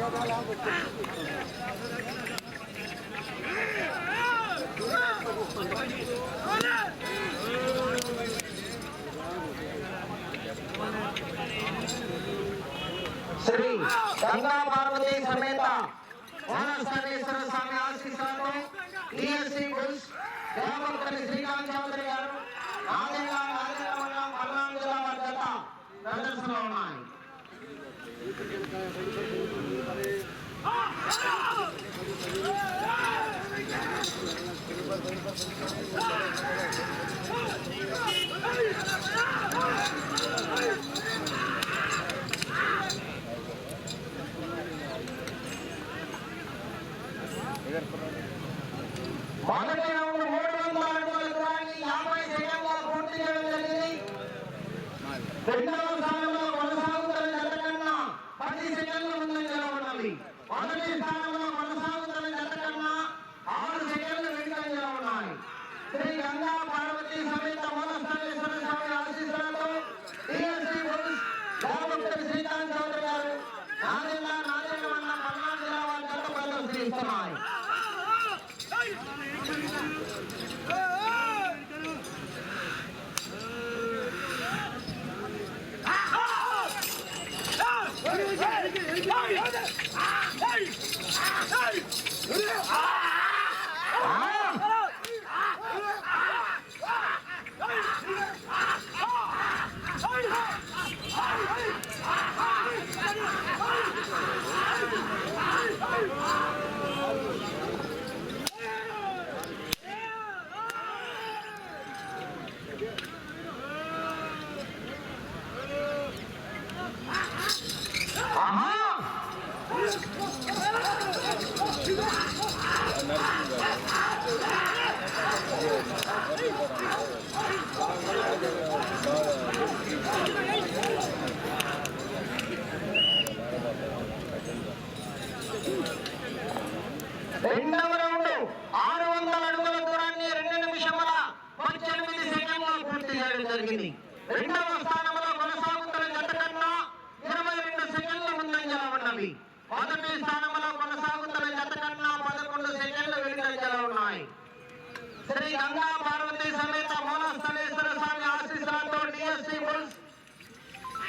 శ్రీ గంగా పార్వతి సమేత వానస్థానేశ్వర స్వామి ఆశీస్సులతో TSC bulls దేవమంత్రి Srikanth Chowdary గారు నాదేళ్ల మండలం పల్నాడు జిల్లా వారి జత ప్రదర్శనలో ఉన్నాయి. మొదటి రౌండ్ 300 అడుగుల దూరాన్ని 50 సెకండ్ల పూర్తి చేయడం జరిగింది. రెండవ స్థానంలో కొనసాగుతున్న జత కన్నా 10 సెకండ్ల ముందంజలో ఉన్నది. మొదటి స్థానంలో కొనసాగుతున్న జత కన్నా 6 సెకండ్లు వెనుకంజలో ఉన్నాయి. శ్రీ గంగా పార్వతి సమేత మూలస్థానేశ్వర స్వామి ఆశీస్సులతో టిఎస్సి బుల్స్ దేవమంత్రి శ్రీకాంత్ చౌదరి గారు నాదేళ్ల మండలం పల్నాడు జిల్లా వారి జత ప్రదర్శిస్తున్నాయి. రెండవ రౌండ్ 600 అడుగుల దూరాన్ని 2 నిమిషముల 18 సెకండ్లు పూర్తి చేయడం జరిగింది. రెండవ స్థానంలో కొనసాగుతున్న జత కన్నా 22 సెకండ్ల ముందంజలో ఉన్నవి. మొదటి స్థానంలో కొనసాగుతున్న జత కన్నా 11 సెకండ్లు వెనుకంజలో ఉన్నాయి. శ్రీ గంగా పార్వతి సమేత మూలస్థానేశ్వర స్వామి ఆశీస్సులతో టిఎస్సి బుల్స్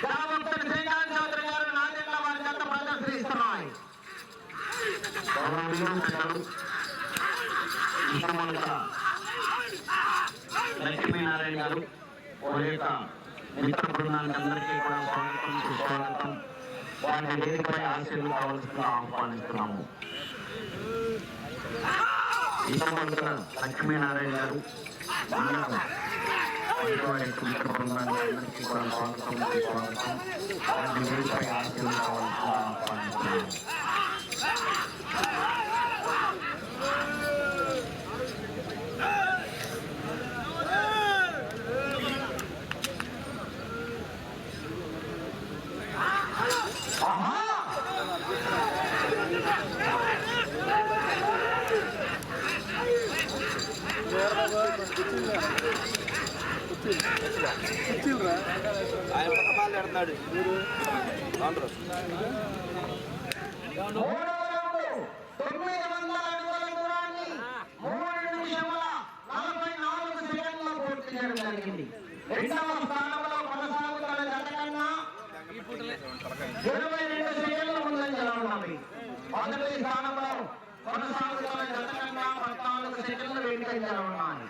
దేవమంత్రి శ్రీకాంత్ చౌదరి గారు నాదేళ్ల వారి జత ప్రదర్శిస్తున్నాయి. లక్ష్మీనారాయణ గారు మిత్ర బృందానికి అందరికీ కూడా స్వాగతం సుస్వాగతం. వారిని వేదికపై ఆశీర్వాదం కావాల్సిందిగా ఆహ్వానిస్తున్నాము. ఇతర లక్ష్మీనారాయణ గారు మిత్ర బృందానికి అందరికీ కూడా స్వాగతం సుస్వాగతం. వారిని వేదికపై ఆశీర్వాదం కావాల్సిందిగా ఆహ్వానిస్తున్నాము. ఆయన పక్కమాలు ఎడతాడు 900 అడుగుల దూరాన్ని 3 నిమిషముల 44 సెకండ్ల పూర్తి చేయడం జరిగింది. రెండవ స్థానంలో కొనసాగుతున్న జత కన్నా 22 సెకండ్ల ముందంజలో ఉన్నవి. మొదటి స్థానంలో కొనసాగుతున్న జత కన్నా 14 సెకండ్లు వెనుకంజలో ఉన్నాయి.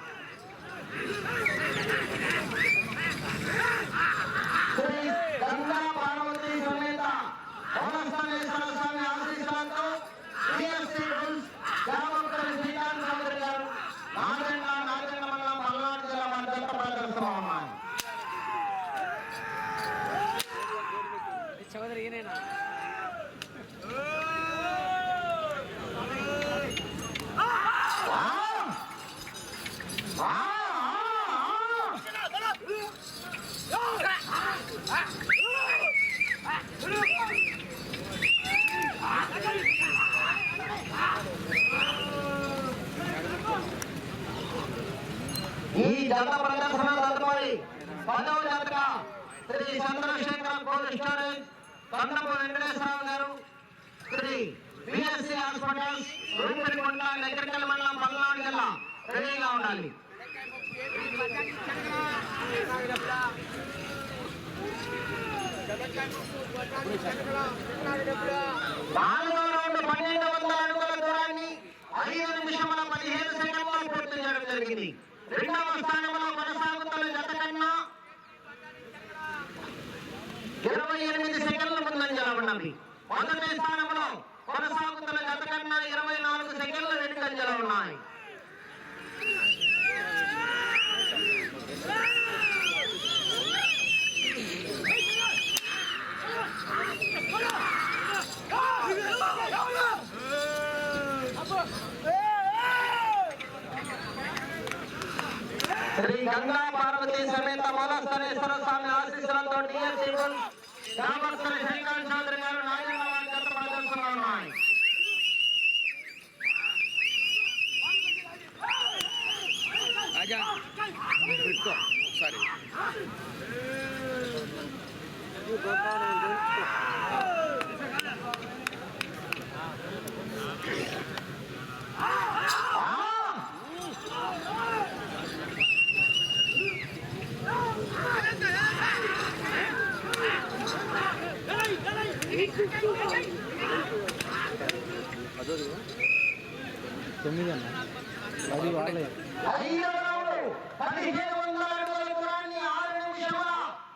శ్రీ గంగా పార్వతి సమేత మూలస్థానేశ్వర స్వామి ఆశీస్సులతో టిఎస్సి బుల్స్ దేవమంత్రి శ్రీకాంత్ చౌదరి గారు నాదేళ్ల మండలం పల్నాడు జిల్లా వారి జత ప్రదర్శనలో ఉన్నాయి. చౌదరి ఈయనేనా? ఈ జత ప్రదర్శన తదుపరి 10వ జతగా శ్రీ చంద్రశేఖర కోల్డ్ స్టోరేజ్ కొండపు వెంకటేశ్వరరావు గారు శ్రీ బిఎస్సి హాస్పిటల్స్ రూపరికొండ నగరికల్ మండలం పల్నాడు జిల్లా రెడీగా ఉండాలి. నాలుగో రౌండ్ 1200 అడుగుల దూరాన్ని 5 నిమిషముల 15 సెకండ్లలో పూర్తి చేయడం జరిగింది. రెండవ స్థానంలో కొనసాగుతున్న జత కన్నా 28 సెకండ్ల ముందంజలో ఉన్నది. మొదటి స్థానంలో కొనసాగుతున్న జత కన్నా 24 సెకండ్ల వెనుకంజలో ఉన్నాయి. శ్రీ గంగా పార్వతీ సమేత మూలస్థానేశ్వర స్వామి ఆశీస్సులతో డిఎస్సి రామకృష్ణ శ్రీకాంత్ చౌదరి గారు నారాయణ గత ప్రదర్శనలో ఉన్నాయి. సరే తొమ్మిది అన్న అది వాళ్ళే 1700 అడుగుల దూరాన్ని 6 నిమిషముల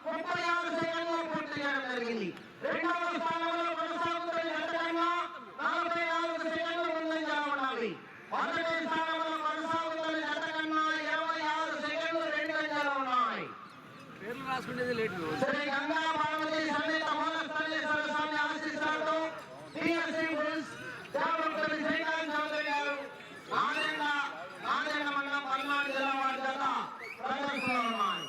36 సెకండ్లలో పూర్తి చేయడం జరిగింది. రెండవ స్థానంలో కొనసాగుతున్న జత కన్నా 44 సెకండ్ల ముందంజలో ఉన్నది. మొదటి స్థానంలో కొనసాగుతున్న జత కన్నా 26 సెకండ్లు వెనుకంజలో ఉన్నాయి. పేర్లు రాసుకునేది లేట్. శ్రీ గంగా పార్వతీ సమేత మూలస్థానేశ్వర స్వామి ఆశీస్సులతో డిఎస్సి రామకృష్ణ శ్రీకాంత్ చౌదరి గారు నారాయణ మండలం పల్నాడు జిల్లా వారి జత ప్రదర్శనలో ఉన్నాయి.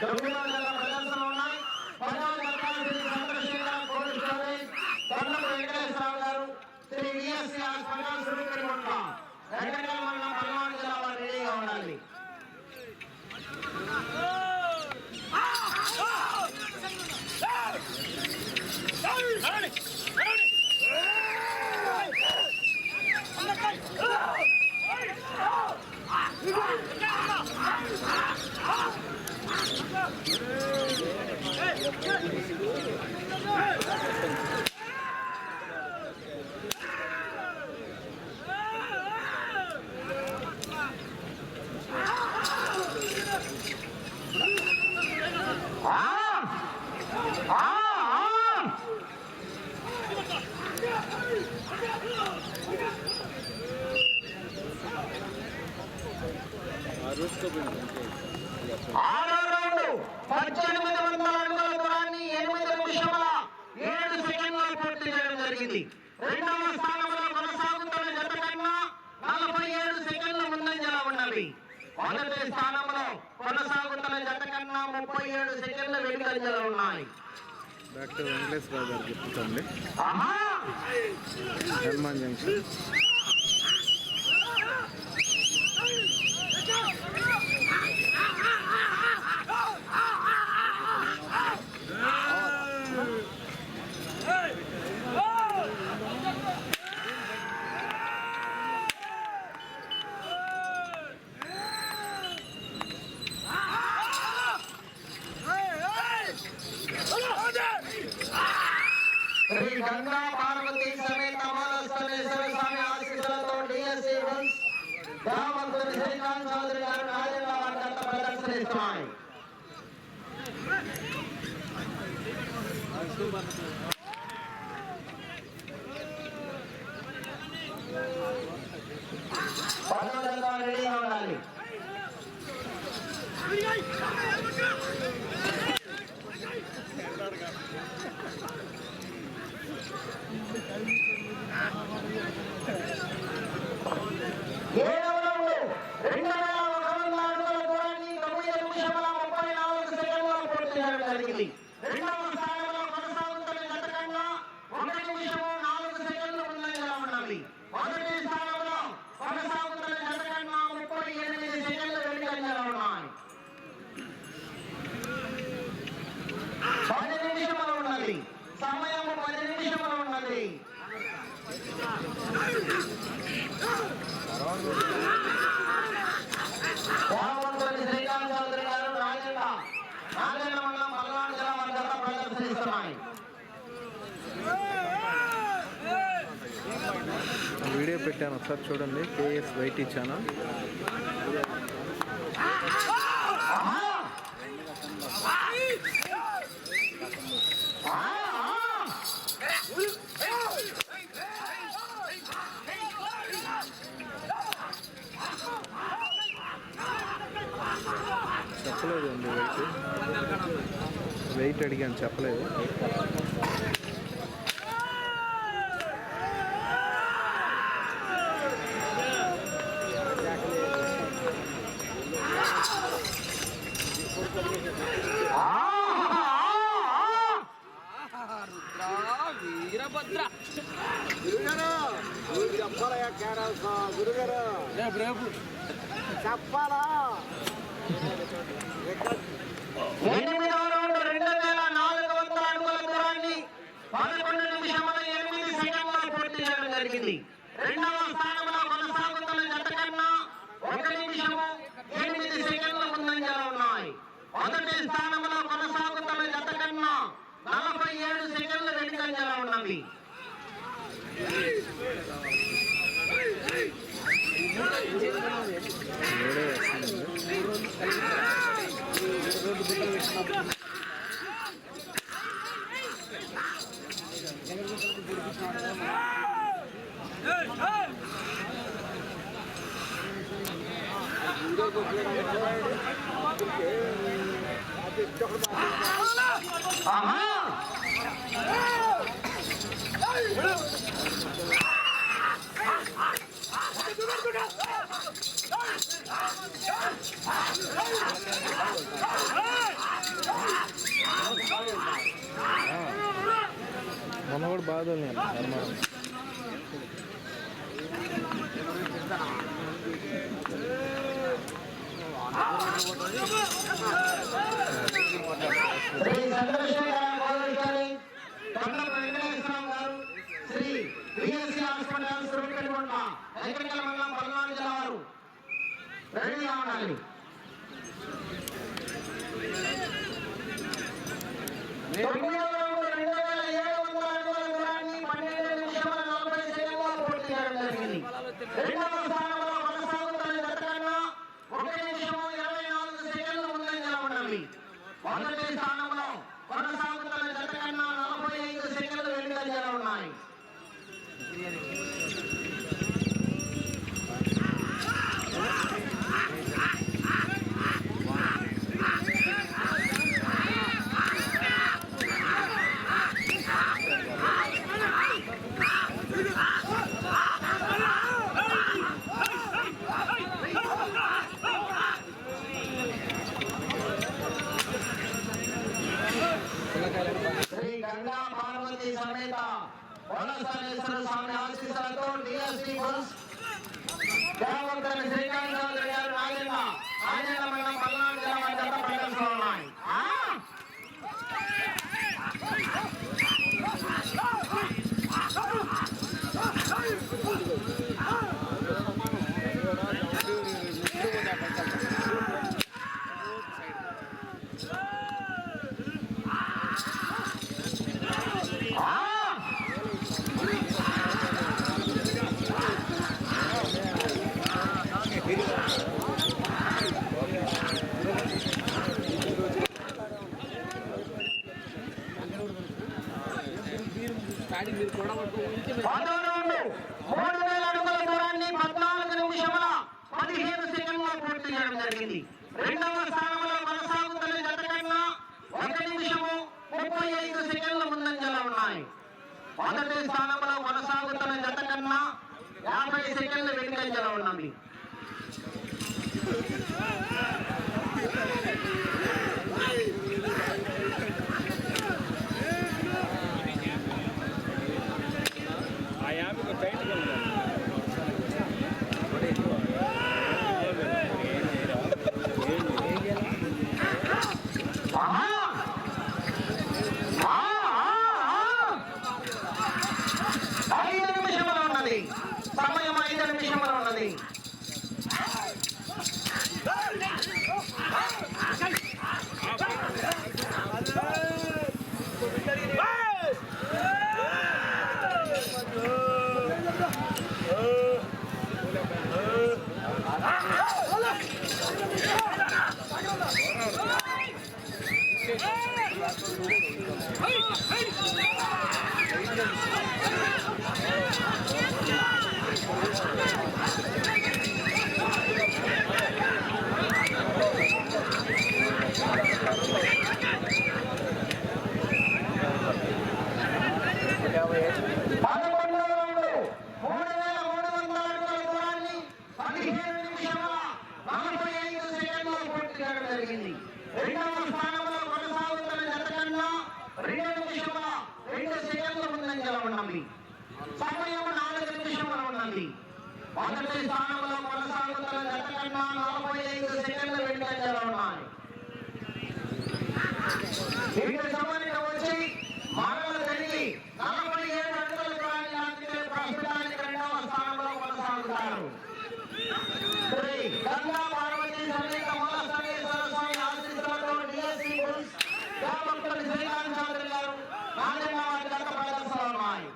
9వ జిల్లా ప్రదర్శనలు ఉన్నాయి. 10వ జత శ్రీ చంద్రశేఖర కోల్డ్ స్టోరేజ్ తొండపు వెంకటేశ్వరరావు గారు శ్రీ విఎస్సి హాస్పిటల్ సురుకురికొండ నగరికల్ మండలం పల్నాడు జిల్లా వారు రెడీగా ఉండాలి. ఆరో రౌండ్ 1800 అడుగుల దూరాన్ని 8 నిమిషముల 7 సెకండ్లలో పూర్తి చేయడం జరిగింది. రెండవ స్థానంలో కొనసాగుతున్న జత కన్నా 47 సెకండ్ల ముందంజలో ఉన్నవి. మొదటి స్థానంలో కొనసాగుతున్న జత కన్నా 37 సెకండ్ల వెనుకంజలో ఉన్నాయి. డాక్టర్ వెంకటేశ్వరరావు గారు చెప్తుంది హనుమాన్ జంక్షన్. శ్రీ గంగా పార్వతీ సమేత మూలస్థానేశ్వర స్వామి ఆశీస్సులతో డిఎస్సి రామకృష్ణ శ్రీకాంత్ చౌదరి గారు నారాయణ వారి జత ప్రదర్శనిస్తున్నాయి. పదవులలో రెడీగా ఉండాలి. ఏడవ రౌండ్ 2100 అడుగుల దూరాన్ని 9 నిమిషముల 34 సెకండ్లలో పూర్తి చేయడం జరిగింది. రెండవ స్థానంలో కొనసాగుతున్న జత కన్నా 1 నిమిషము 4 సెకండ్లు ముందంజలో ఉన్నది. మొదటి స్థానంలో కొనసాగుతున్న జత కన్నా 38 సెకండ్లు వెనుకంజలో ఉన్నాయి. 10 నిమిషములు ఉన్నది. సమయం 10 నిమిషములు ఉన్నది. కొనసాగుతున్నాయి. వీడియో పెట్టాను ఒకసారి చూడండి. KS YT channel. చెప్పలేదు అండి వెయిట్ అడిగాను, చెప్పలేదు. వీరభద్ర చెప్పాలా 8వ రౌండ్ 2400 అడుగుల దూరాన్ని 11 నిమిషముల 8 సెకండ్ల పూర్తి చేయడం జరిగింది. రెండవ స్థానంలో కొనసాగుతున్న జత కన్నా 1 నిమిషము 8 సెకండ్ల ముందంజలో ఉన్నాయి. మొదటి స్థానంలో కొనసాగుతున్న జత కన్నా 47 సెకండ్ల వెనుకంజలో ఉన్నవి. మొన్న కూడా బాధ శ్రీ చంద్రశేఖర వెంకటేశ్వరం గారు, శ్రీ పిఎస్సి హాస్పిటల్ సురక్షికొండ ఎన్నికల మండలం 14 జిల్లా వారు రెడీగా ఉండాలి. రెండవ రౌండ్ 2700 అడుగుల దూరాన్ని 12 నిమిషముల 40 సెకండ్ల పూర్తి చేయడం జరిగింది. రెండవ స్థానంలో కొనసాగుతున్న జత కన్నా 1 నిమిషము 24 సెకండ్లు ముందంజలో ఉన్నవి. మొదటి స్థానంలో కొనసాగుతున్న జత కన్నా 45 సెకండ్లు వెనుకంజలో ఉన్నాయి. శ్రీ గంగా పార్వతి సమేత వనస్థలేశ్వర స్వామి ఆశీస్సులతో డిఎస్పీ బుల్స్ దేవవంతన శ్రీకాంత్ చౌదరి గారు నాగేంద్ర మండలం 14 జిల్లా వారి జత ప్రదర్శనలో ఉన్నాయి. పదో రౌండ్ 3000 అడుగుల దూరాన్ని 14 నిమిషముల 15 సెకండ్ల పూర్తి చేయడం జరిగింది. రెండవ స్థానంలో కొనసాగుతున్న జత కన్నా 1 నిమిషము 35 సెకండ్ల ముందంజలో ఉన్నాయి. మొదటి స్థానంలో కొనసాగుతున్న జత కన్నా 50 సెకండ్ల వెనుకంజలో ఉన్నవి. సమయం 5 నిమిషములు ఉన్నది. రెండవ స్థానంలో కొనసాగుతున్న జత కన్నా 2 నిమిషముల 2 సెకండ్ల ముందంజలో ఉన్నది. సమయం 4 నిమిషములు ఉన్నది. మొదటి స్థానంలో కొనసాగుతున్న జత కన్నా 45 సెకండ్ల వెనుకంజలో ఉన్నాయి. ఇటు సమయానికి వచ్చి మరల తిరిగి 47 అడుగుల దూరాన్ని లాగితే ప్రస్తుతానికి 2వ స్థానంలో కొనసాగుతారు. శ్రీ గంగా పార్వతీ సమేత మూలస్థానేశ్వర స్వామి ఆశీస్సులతో డిఎస్సి బుల్స్ యాభక్తులు శ్రీకాంత్ చౌదరి గారు నాలుగవ వారి గత ప్రదర్శనలో ఉన్నాయి.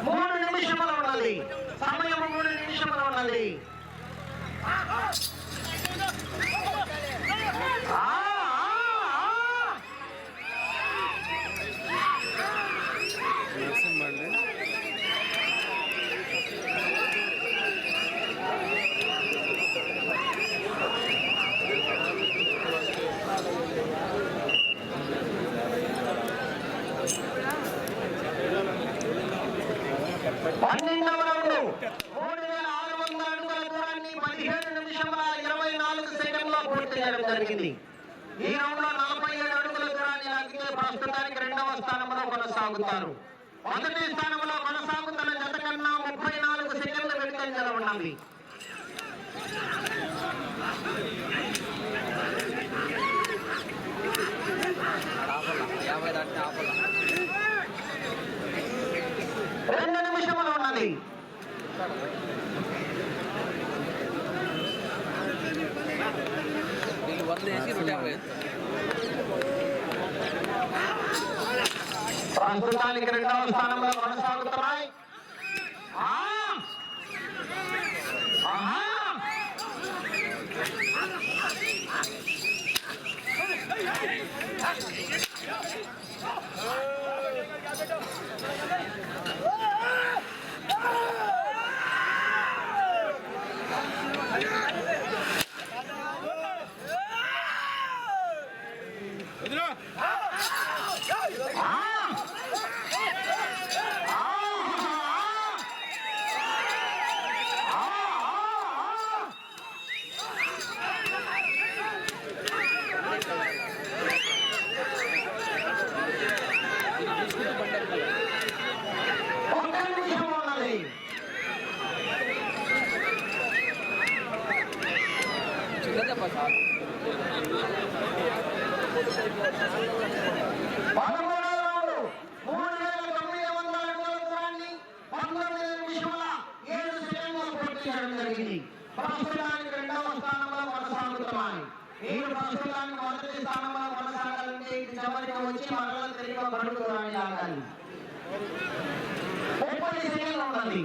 మూడు నిమిషములు ఉన్నది. సమయం 3 నిమిషములు ఉన్నది. నరసింహండి పన్నెండవ రౌండ్ 3600 అడుగుల దూరాన్ని 17 నిమిషముల 24 సెకండ్లో పూర్తి చేయడం జరిగింది. ఈ రౌండ్ లో 47 అడుగుల దూరాన్ని లాగితే ప్రస్తుతానికి 2వ స్థానంలో కొనసాగుతారు. మొదటి స్థానంలో కొనసాగుతున్న జత కన్నా 34 సెకండ్ల వెనుకంజలో ఉన్నది. రెండు నిమిషములు ఉన్నది. ప్రస్తుతానికి 2వ స్థానంలో కొనసాగుతున్నాయి. ప్రస్తుతానికి 2వ స్థానంలో కొనసాగుతున్నాయి. మీరు ప్రస్తుతానికి మొదటి స్థానంలో కొనసాగాలంటే ఇటు చివరికి వచ్చి మరల తిరిగి ఒక అడుగు దూరాన్ని లాగాలి. 30 సెకండ్లు ఉన్నది.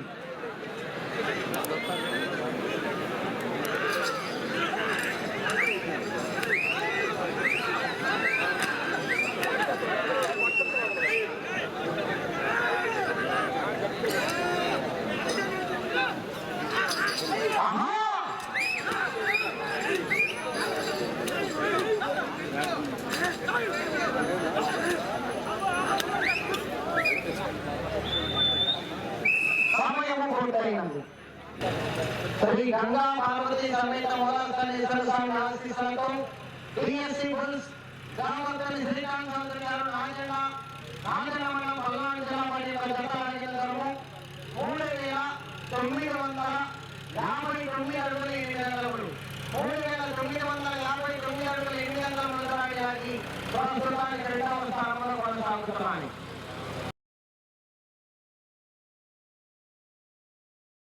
శ్రీ గంగా పార్వతీ సమేత మూలస్థానేశ్వర స్వామి ఆశీస్సులతో డిఎస్సి బుల్స్ గ్రామస్తులు శ్రీకాంత్ చౌదరి గారు నాగెండ మండలం పల్నాడు జిల్లా పడి జత లాగినందరము 3959 అడుగుల 8 అంగుళములు 3959 అడుగుల 8 అంగుళముల దూరాన్ని లాగి ప్రస్తుతానికి 2వ స్థానంలో కొనసాగుతున్నాయి.